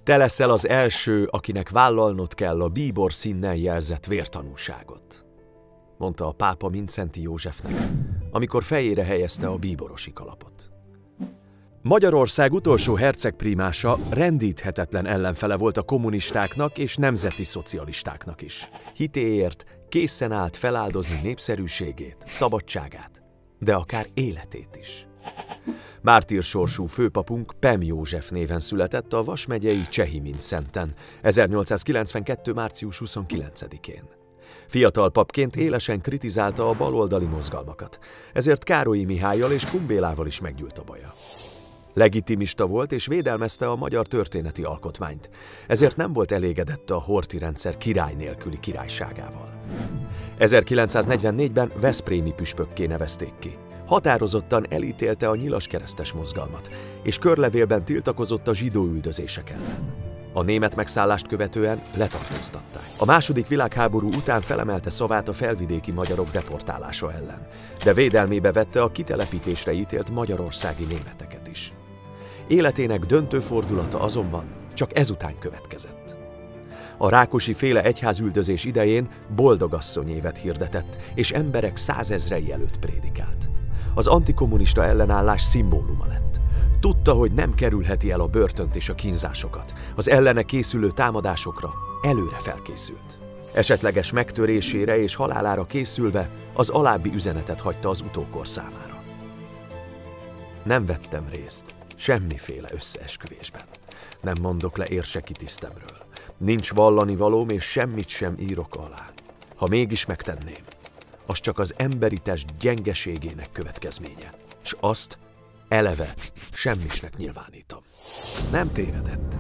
Te leszel az első, akinek vállalnod kell a bíbor színnel jelzett vértanúságot, mondta a pápa Mindszenty Józsefnek, amikor fejére helyezte a bíborosi kalapot. Magyarország utolsó hercegprímása rendíthetetlen ellenfele volt a kommunistáknak és nemzeti szocialistáknak is. Hitéért készen állt feláldozni népszerűségét, szabadságát, de akár életét is. Mártírsorsú főpapunk Pem József néven született a Vas megyei Csehi-Mindszenty 1892. március 29-én. Fiatal papként élesen kritizálta a baloldali mozgalmakat, ezért Károlyi Mihállyal és Kun Bélával is meggyűlt a baja. Legitimista volt és védelmezte a magyar történeti alkotmányt, ezért nem volt elégedett a Horthy rendszer király nélküli királyságával. 1944-ben veszprémi püspökké nevezték ki. Határozottan elítélte a nyilaskeresztes mozgalmat, és körlevélben tiltakozott a zsidó üldözések ellen. A német megszállást követően letartóztatták. A második világháború után felemelte szavát a felvidéki magyarok deportálása ellen, de védelmébe vette a kitelepítésre ítélt magyarországi németeket is. Életének döntő fordulata azonban csak ezután következett. A Rákosi-féle egyházüldözés idején boldogasszony évet hirdetett, és emberek százezrei előtt prédikált. Az antikommunista ellenállás szimbóluma lett. Tudta, hogy nem kerülheti el a börtönt és a kínzásokat. Az ellene készülő támadásokra előre felkészült. Esetleges megtörésére és halálára készülve az alábbi üzenetet hagyta az utókor számára. Nem vettem részt semmiféle összeesküvésben. Nem mondok le érseki tisztemről. Nincs vallani valóm, és semmit sem írok alá. Ha mégis megtenném, az csak az emberi test gyengeségének következménye, s azt eleve semmisnek nyilvánítom. Nem tévedett.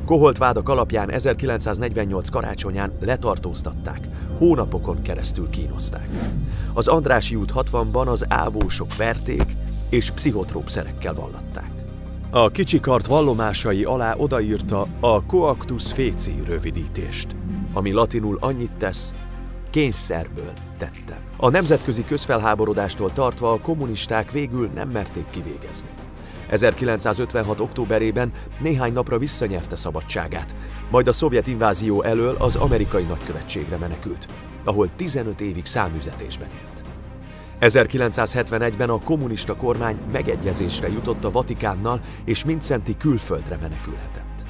Koholt vádak alapján 1948 karácsonyán letartóztatták, hónapokon keresztül kínozták. Az Andrássy út 60-ban az ávósok verték és pszichotróp szerekkel vallatták. A kicsikart vallomásai alá odaírta a coactus feci rövidítést, ami latinul annyit tesz: kényszerből tettem. A nemzetközi közfelháborodástól tartva a kommunisták végül nem merték kivégezni. 1956. októberében néhány napra visszanyerte szabadságát, majd a szovjet invázió elől az amerikai nagykövetségre menekült, ahol 15 évig száműzetésben élt. 1971-ben a kommunista kormány megegyezésre jutott a Vatikánnal, és Mindszenty külföldre menekülhetett.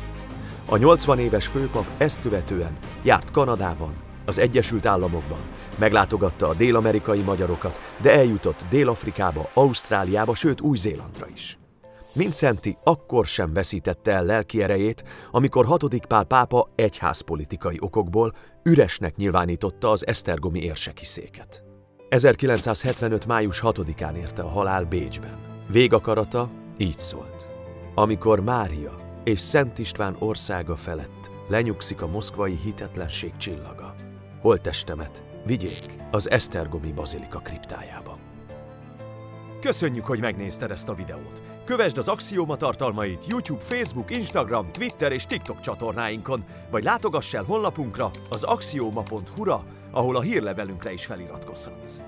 A 80 éves főpap ezt követően járt Kanadában, az Egyesült Államokban, meglátogatta a dél-amerikai magyarokat, de eljutott Dél-Afrikába, Ausztráliába, sőt Új-Zélandra is. Mindszenty akkor sem veszítette el lelki erejét, amikor 6. Pál pápa egyházpolitikai okokból üresnek nyilvánította az esztergomi érseki széket. 1975. május 6-án érte a halál Bécsben. Végakarata így szólt: amikor Mária és Szent István országa felett lenyugszik a moszkvai hitetlenség csillaga, holttestemet vigyék az esztergomi bazilika kriptájába. Köszönjük, hogy megnézted ezt a videót! Kövesd az Axioma tartalmait YouTube, Facebook, Instagram, Twitter és TikTok csatornáinkon, vagy látogass el honlapunkra, az axioma.hu-ra, ahol a hírlevelünkre is feliratkozhatsz.